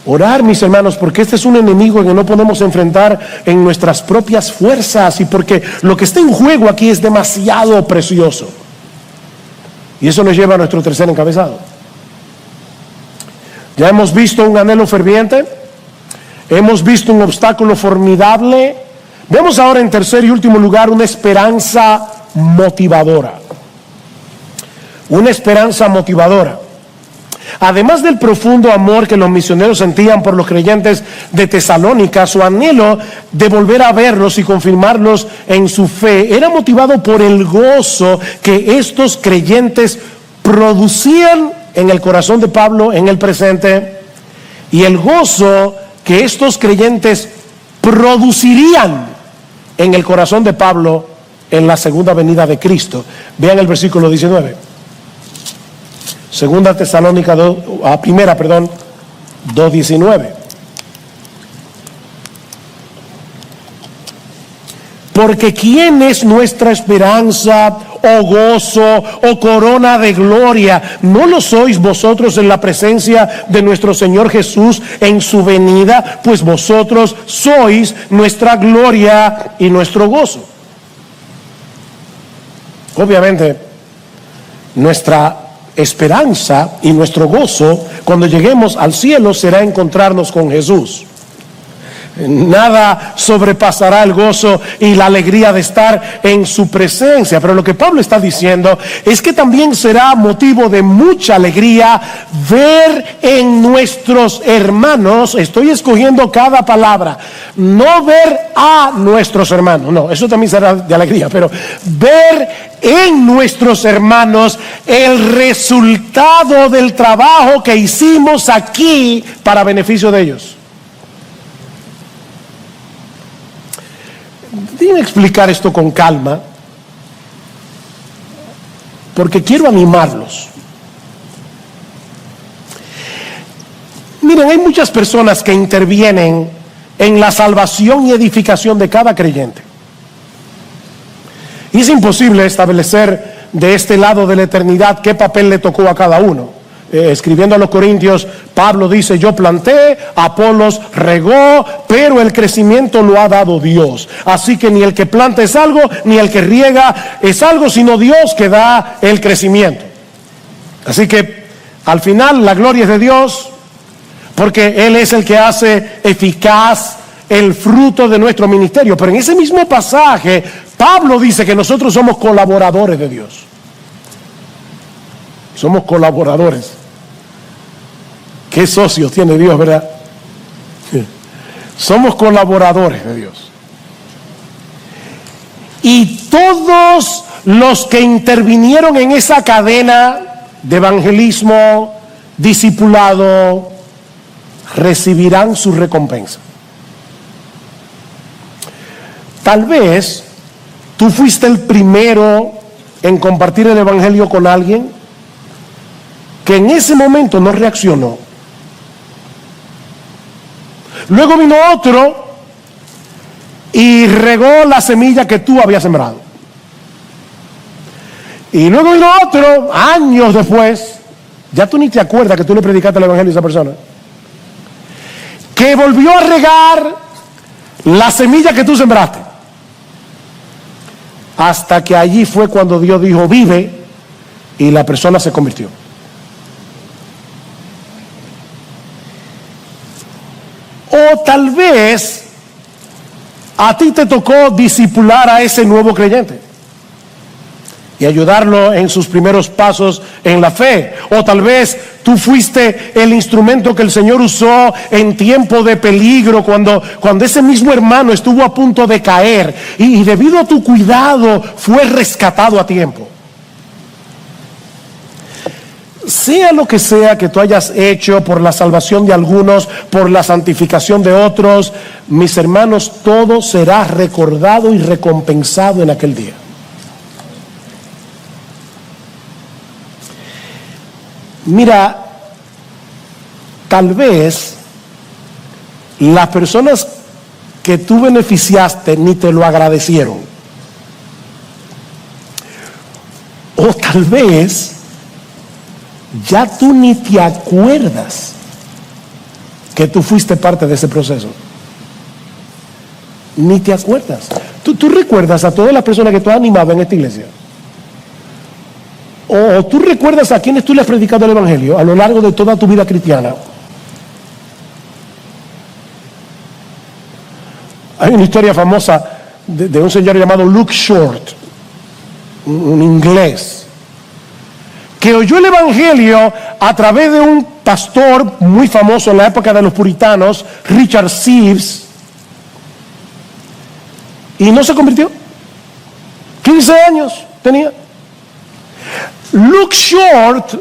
Orar, mis hermanos, porque este es un enemigo que no podemos enfrentar en nuestras propias fuerzas, y porque lo que está en juego aquí es demasiado precioso. Y eso nos lleva a nuestro tercer encabezado. Ya hemos visto un anhelo ferviente, hemos visto un obstáculo formidable. Vemos ahora, en tercer y último lugar, una esperanza motivadora. Una esperanza motivadora. Además del profundo amor que los misioneros sentían por los creyentes de Tesalónica, su anhelo de volver a verlos y confirmarlos en su fe era motivado por el gozo que estos creyentes producían en el corazón de Pablo en el presente, y el gozo que estos creyentes producirían en el corazón de Pablo en la segunda venida de Cristo. Vean el versículo 19. Segunda Tesalónica 2:19. Porque ¿quién es nuestra esperanza, o gozo, o corona de gloria? ¿No lo sois vosotros en la presencia de nuestro Señor Jesús en su venida? Pues vosotros sois nuestra gloria y nuestro gozo. Obviamente, nuestra esperanza y nuestro gozo cuando lleguemos al cielo será encontrarnos con Jesús. Nada sobrepasará el gozo y la alegría de estar en su presencia. Pero lo que Pablo está diciendo es que también será motivo de mucha alegría ver en nuestros hermanos, estoy escogiendo cada palabra, no ver a nuestros hermanos, no, eso también será de alegría, pero ver en nuestros hermanos el resultado del trabajo que hicimos aquí para beneficio de ellos. Déjenme explicar esto con calma, porque quiero animarlos. Miren, hay muchas personas que intervienen en la salvación y edificación de cada creyente. Y es imposible establecer de este lado de la eternidad qué papel le tocó a cada uno. Escribiendo a los Corintios, Pablo dice: yo planté, Apolos regó, pero el crecimiento lo ha dado Dios. Así que ni el que planta es algo, ni el que riega es algo, sino Dios que da el crecimiento. Así que al final la gloria es de Dios, porque Él es el que hace eficaz el fruto de nuestro ministerio. Pero en ese mismo pasaje, Pablo dice que nosotros somos colaboradores de Dios. Somos colaboradores. ¿Qué socios tiene Dios, verdad? Somos colaboradores de Dios. Y todos los que intervinieron en esa cadena de evangelismo, discipulado, recibirán su recompensa. Tal vez tú fuiste el primero en compartir el evangelio con alguien que en ese momento no reaccionó. Luego vino otro y regó la semilla que tú habías sembrado. Y luego vino otro, años después, ya tú ni te acuerdas que tú le predicaste el evangelio a esa persona, que volvió a regar la semilla que tú sembraste. Hasta que allí fue cuando Dios dijo: vive, y la persona se convirtió. O tal vez a ti te tocó discipular a ese nuevo creyente. y ayudarlo en sus primeros pasos en la fe. O tal vez tú fuiste el instrumento que el Señor usó en tiempo de peligro, cuando ese mismo hermano estuvo a punto de caer y debido a tu cuidado fue rescatado a tiempo. Sea lo que sea que tú hayas hecho por la salvación de algunos, por la santificación de otros, mis hermanos, todo será recordado y recompensado en aquel día. Mira, tal vez las personas que tú beneficiaste ni te lo agradecieron. O tal vez ya tú ni te acuerdas que tú fuiste parte de ese proceso. Ni te acuerdas. Tú recuerdas a todas las personas que tú has animado en esta iglesia. O tú recuerdas a quienes tú le has predicado el evangelio a lo largo de toda tu vida cristiana. Hay una historia famosa de un señor llamado Luke Short, un inglés, que oyó el evangelio a través de un pastor muy famoso en la época de los puritanos, Richard Sibbes, y no se convirtió. 15 años tenía. Luke Short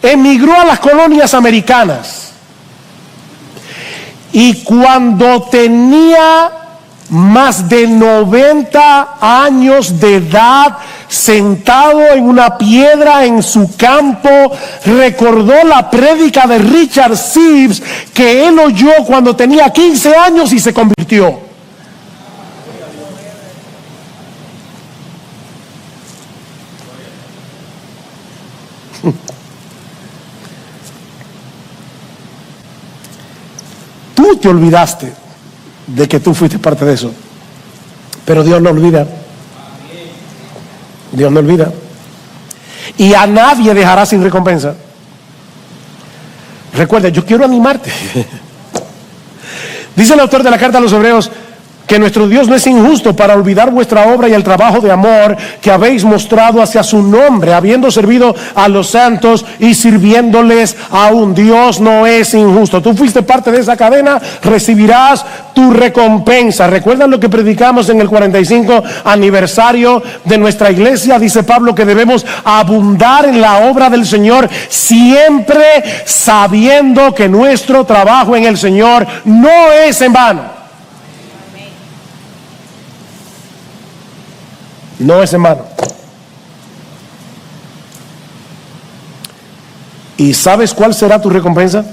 emigró a las colonias americanas y cuando tenía más de 90 años de edad, sentado en una piedra en su campo, recordó la prédica de Richard Sibbes que él oyó cuando tenía 15 años y se convirtió. Tú te olvidaste de que tú fuiste parte de eso, pero Dios no olvida. Dios no olvida. Y a nadie dejará sin recompensa. Recuerda, yo quiero animarte. Dice el autor de la carta a los Hebreos que nuestro Dios no es injusto para olvidar vuestra obra y el trabajo de amor que habéis mostrado hacia su nombre, habiendo servido a los santos y sirviéndoles aún. Dios no es injusto. Tú fuiste parte de esa cadena, recibirás tu recompensa. ¿Recuerdan lo que predicamos en el 45 aniversario de nuestra iglesia? Dice Pablo que debemos abundar en la obra del Señor, siempre sabiendo que nuestro trabajo en el Señor no es en vano. No es en vano. ¿Y sabes cuál será tu recompensa?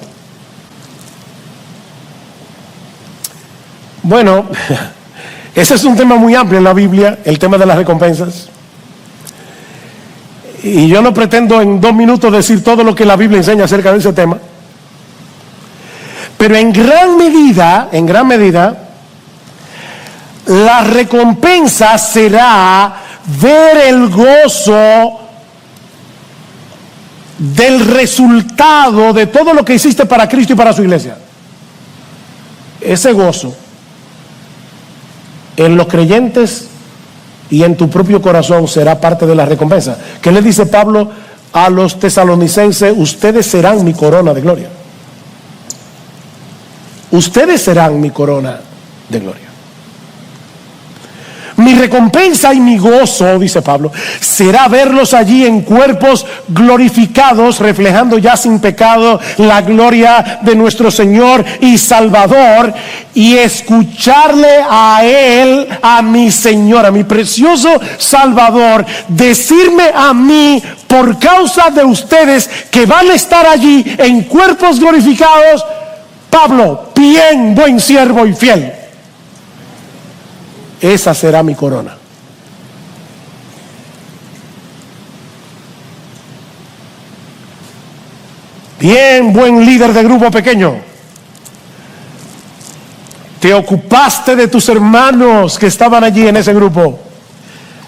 Bueno, ese es un tema muy amplio en la Biblia, el tema de las recompensas. Y yo no pretendo en 2 minutos decir todo lo que la Biblia enseña acerca de ese tema. Pero en gran medida, la recompensa será ver el gozo del resultado de todo lo que hiciste para Cristo y para su iglesia. Ese gozo en los creyentes y en tu propio corazón será parte de la recompensa. ¿Qué le dice Pablo a los tesalonicenses? Ustedes serán mi corona de gloria. Ustedes serán mi corona de gloria. Mi recompensa y mi gozo, dice Pablo, será verlos allí en cuerpos glorificados, reflejando ya sin pecado la gloria de nuestro Señor y Salvador, y escucharle a Él, a mi Señor, a mi precioso Salvador, decirme a mí, por causa de ustedes que van a estar allí en cuerpos glorificados: Pablo, bien, buen siervo y fiel. Esa será mi corona. Bien, buen líder de grupo pequeño. Te ocupaste de tus hermanos que estaban allí en ese grupo.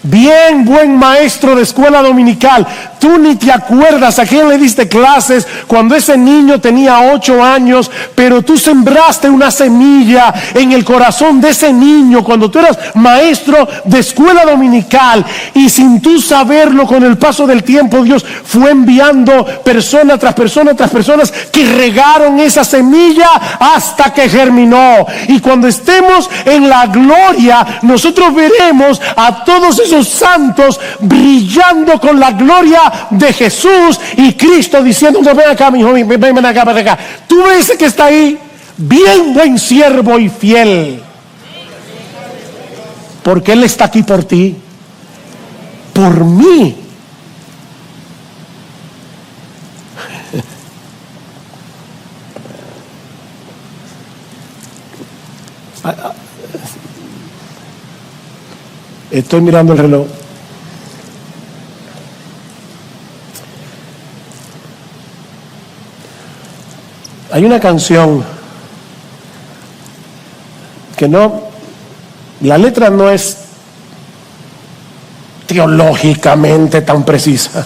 Bien, buen maestro de escuela dominical, tú ni te acuerdas a quién le diste clases cuando ese niño tenía 8 años, pero tú sembraste una semilla en el corazón de ese niño cuando tú eras maestro de escuela dominical, y sin tú saberlo, con el paso del tiempo, Dios fue enviando persona tras persona tras personas que regaron esa semilla hasta que germinó. Y cuando estemos en la gloria, nosotros veremos a todos esos santos brillando con la gloria de Jesús, y Cristo diciendo: ven acá, mi hijo, ven acá, ven acá. Tú ves que está ahí, bien, buen siervo y fiel, porque Él está aquí por ti, por mí. Estoy mirando el reloj. Hay una canción que la letra no es teológicamente tan precisa,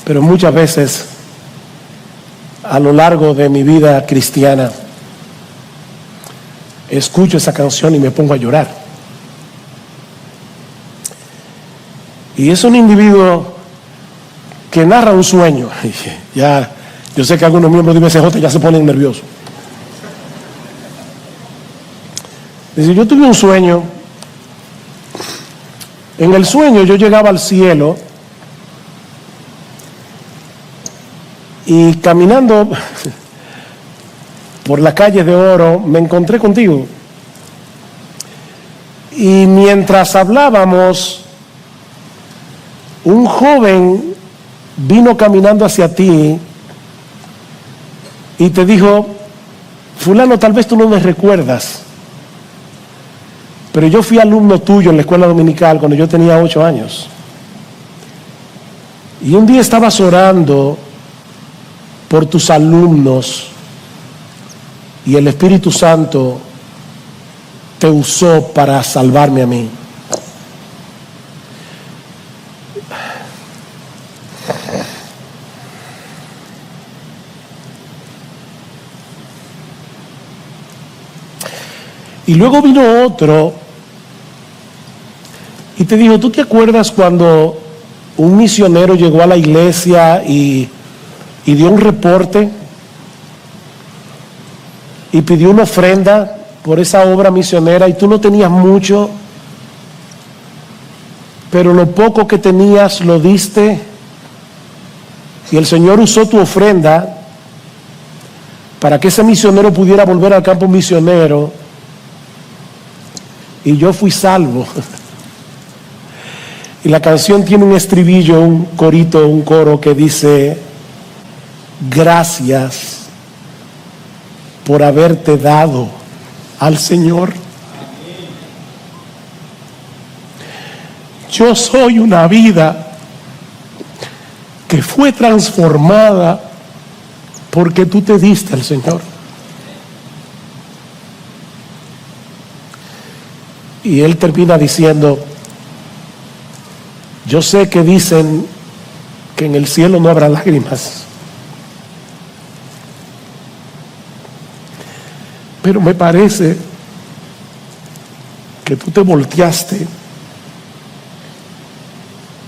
pero muchas veces a lo largo de mi vida cristiana escucho esa canción y me pongo a llorar. Y es un individuo que narra un sueño. Ya, yo sé que algunos miembros de IBCJ ya se ponen nerviosos. Dice: yo tuve un sueño. En el sueño yo llegaba al cielo y caminando por la calle de Oro me encontré contigo, y mientras hablábamos, un joven vino caminando hacia ti y te dijo: fulano, tal vez tú no me recuerdas, pero yo fui alumno tuyo en la escuela dominical cuando yo tenía 8 años, y un día estabas orando por tus alumnos y el Espíritu Santo te usó para salvarme a mí. Y luego vino otro y te dijo: ¿tú te acuerdas cuando un misionero llegó a la iglesia y dio un reporte y pidió una ofrenda por esa obra misionera, y tú no tenías mucho, pero lo poco que tenías lo diste, y el Señor usó tu ofrenda para que ese misionero pudiera volver al campo misionero, y yo fui salvo? Y la canción tiene un estribillo, un corito, un coro que dice: gracias por haberte dado al Señor. Yo soy una vida que fue transformada porque tú te diste al Señor. Y él termina diciendo: yo sé que dicen que en el cielo no habrá lágrimas, pero me parece que tú te volteaste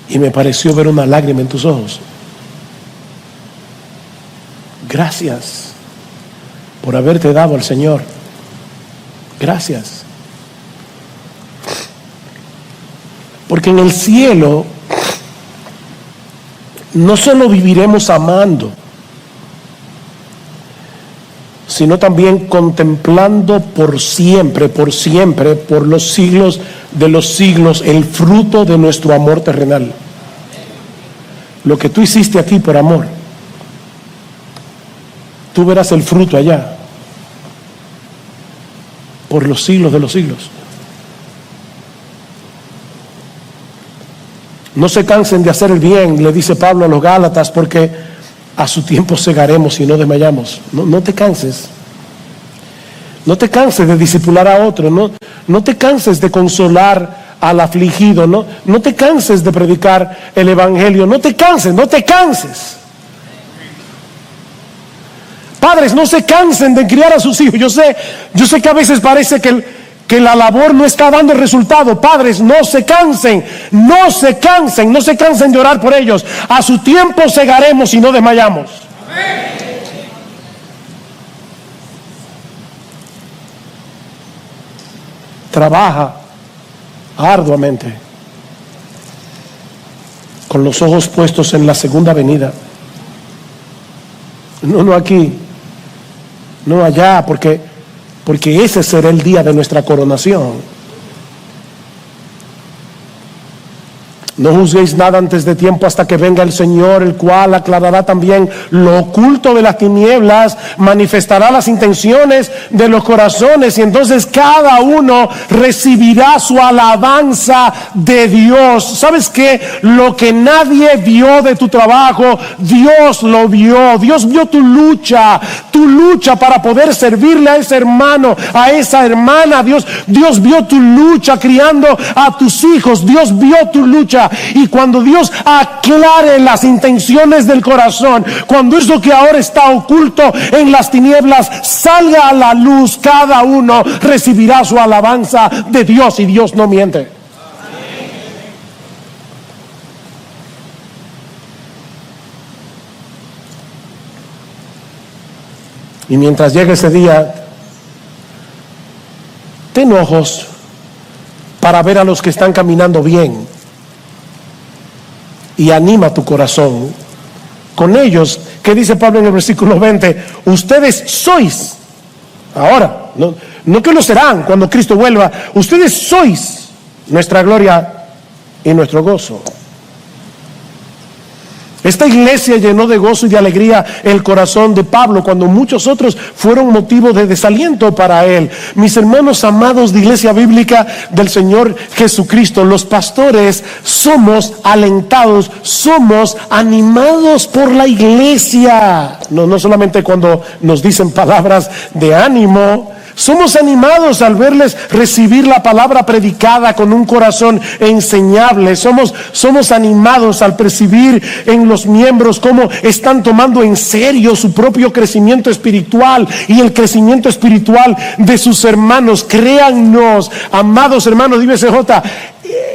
y me pareció ver una lágrima en tus ojos. Gracias por haberte dado al Señor. Gracias. Porque en el cielo no solo viviremos amando, sino también contemplando por siempre, por los siglos de los siglos, el fruto de nuestro amor terrenal. Lo que tú hiciste aquí por amor, tú verás el fruto allá, por los siglos de los siglos. No se cansen de hacer el bien, le dice Pablo a los Gálatas, porque a su tiempo segaremos y no desmayamos. No te canses. No te canses de discipular a otro, no te canses de consolar al afligido, no te canses de predicar el evangelio, no te canses. Padres, no se cansen de criar a sus hijos. Yo sé que a veces parece que la labor no está dando resultado. Padres, no se cansen de orar por ellos. A su tiempo segaremos y no desmayamos. Trabaja arduamente, con los ojos puestos en la segunda venida. No aquí, no allá, porque ese será el día de nuestra coronación. No juzguéis nada antes de tiempo hasta que venga el Señor, el cual aclarará también lo oculto de las tinieblas, manifestará las intenciones de los corazones, y entonces cada uno recibirá su alabanza de Dios. ¿Sabes qué? Lo que nadie vio de tu trabajo, Dios lo vio. Dios vio tu lucha para poder servirle a ese hermano, a esa hermana. Dios vio tu lucha criando a tus hijos. Dios vio tu lucha. Y cuando Dios aclare las intenciones del corazón, cuando eso que ahora está oculto en las tinieblas salga a la luz, cada uno recibirá su alabanza de Dios, y Dios no miente. Y mientras llegue ese día, ten ojos para ver a los que están caminando bien, y anima tu corazón con ellos. ¿Qué dice Pablo en el versículo 20? Ustedes sois, ahora, no que lo serán cuando Cristo vuelva, ustedes sois nuestra gloria y nuestro gozo. Esta iglesia llenó de gozo y de alegría el corazón de Pablo, cuando muchos otros fueron motivo de desaliento para él. Mis hermanos amados de Iglesia Bíblica del Señor Jesucristo, los pastores somos alentados, somos animados por la iglesia. No solamente cuando nos dicen palabras de ánimo. Somos animados al verles recibir la palabra predicada con un corazón enseñable. Somos animados al percibir en los miembros cómo están tomando en serio su propio crecimiento espiritual y el crecimiento espiritual de sus hermanos. Créannos, amados hermanos de IBCJ,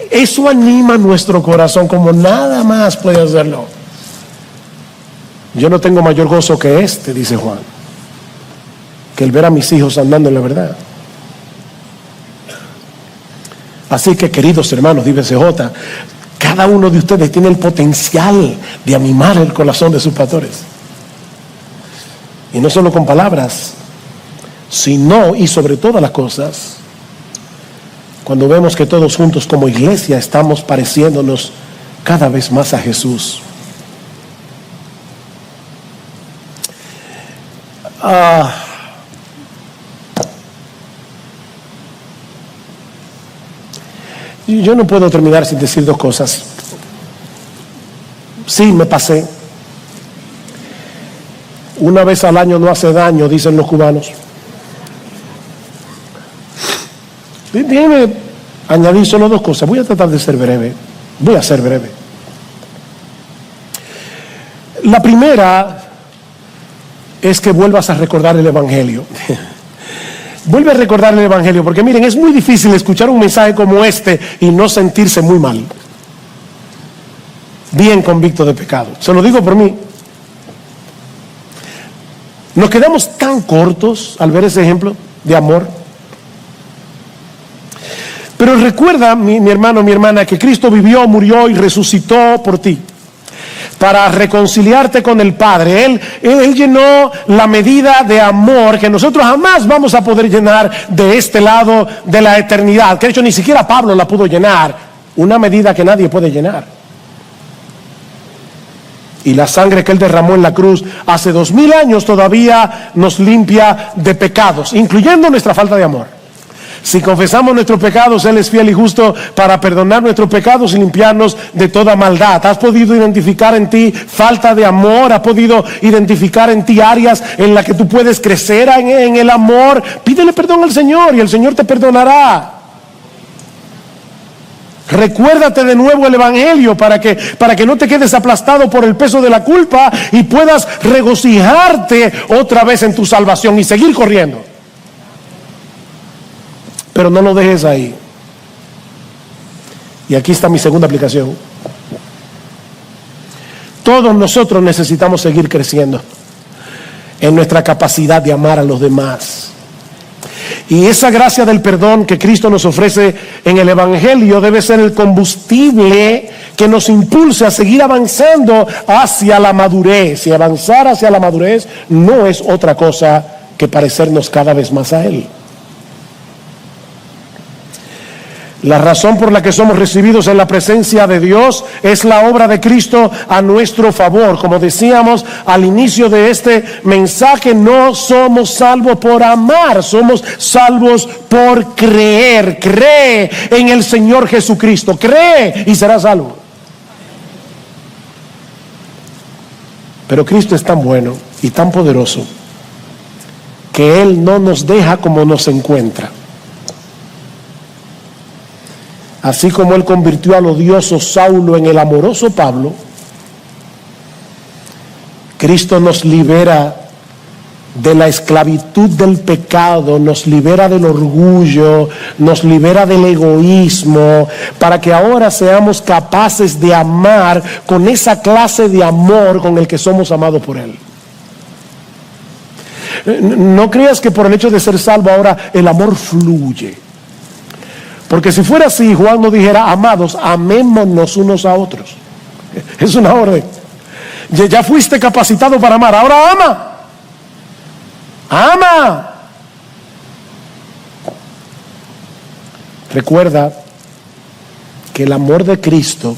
eso anima nuestro corazón como nada más puede hacerlo. Yo no tengo mayor gozo que este, dice Juan, que el ver a mis hijos andando en la verdad. Así que, queridos hermanos de IBCJ, cada uno de ustedes tiene el potencial de animar el corazón de sus pastores, y no solo con palabras, sino y sobre todas las cosas cuando vemos que todos juntos como iglesia estamos pareciéndonos cada vez más a Jesús. Yo no puedo terminar sin decir dos cosas. Sí, me pasé. Una vez al año no hace daño, dicen los cubanos. Déjeme añadir solo dos cosas. Voy a tratar de ser breve. Voy a ser breve. La primera es que vuelvas a recordar el Evangelio. Vuelve a recordar el Evangelio, porque miren, es muy difícil escuchar un mensaje como este y no sentirse muy mal, bien convicto de pecado. Se lo digo por mí. Nos quedamos tan cortos al ver ese ejemplo de amor. Pero recuerda, mi hermano, mi hermana, que Cristo vivió, murió y resucitó por ti, para reconciliarte con el Padre. Él llenó la medida de amor que nosotros jamás vamos a poder llenar de este lado de la eternidad, que de hecho ni siquiera Pablo la pudo llenar, una medida que nadie puede llenar. Y la sangre que Él derramó en la cruz hace 2000 años todavía nos limpia de pecados, incluyendo nuestra falta de amor. Si confesamos nuestros pecados, Él es fiel y justo para perdonar nuestros pecados y limpiarnos de toda maldad. ¿Has podido identificar en ti falta de amor? ¿Has podido identificar en ti áreas en las que tú puedes crecer en el amor? Pídele perdón al Señor y el Señor te perdonará. Recuérdate de nuevo el Evangelio para que no te quedes aplastado por el peso de la culpa y puedas regocijarte otra vez en tu salvación y seguir corriendo. Pero no lo dejes ahí. Y aquí está mi segunda aplicación. Todos nosotros necesitamos seguir creciendo en nuestra capacidad de amar a los demás. Y esa gracia del perdón que Cristo nos ofrece en el Evangelio debe ser el combustible que nos impulse a seguir avanzando hacia la madurez. Y avanzar hacia la madurez no es otra cosa que parecernos cada vez más a Él. La razón por la que somos recibidos en la presencia de Dios es la obra de Cristo a nuestro favor. Como decíamos al inicio de este mensaje, no somos salvos por amar, somos salvos por creer. Cree en el Señor Jesucristo, cree y serás salvo. Pero Cristo es tan bueno y tan poderoso que Él no nos deja como nos encuentra. Así como Él convirtió al odioso Saulo en el amoroso Pablo, Cristo nos libera de la esclavitud del pecado, nos libera del orgullo, nos libera del egoísmo, para que ahora seamos capaces de amar con esa clase de amor con el que somos amados por Él. No creas que por el hecho de ser salvo ahora el amor fluye. Porque si fuera así, Juan no dijera: amados, amémonos unos a otros. Es una orden. Ya fuiste capacitado para amar, ahora ama. Ama. Recuerda que el amor de Cristo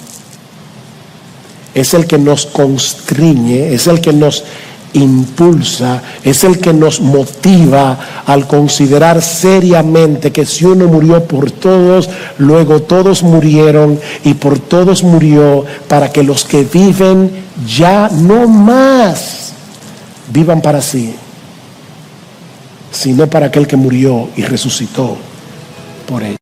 es el que nos constriñe, es el que nos impulsa, es el que nos motiva al considerar seriamente que si uno murió por todos, luego todos murieron y por todos murió, para que los que viven ya no más vivan para sí, sino para aquel que murió y resucitó por ellos.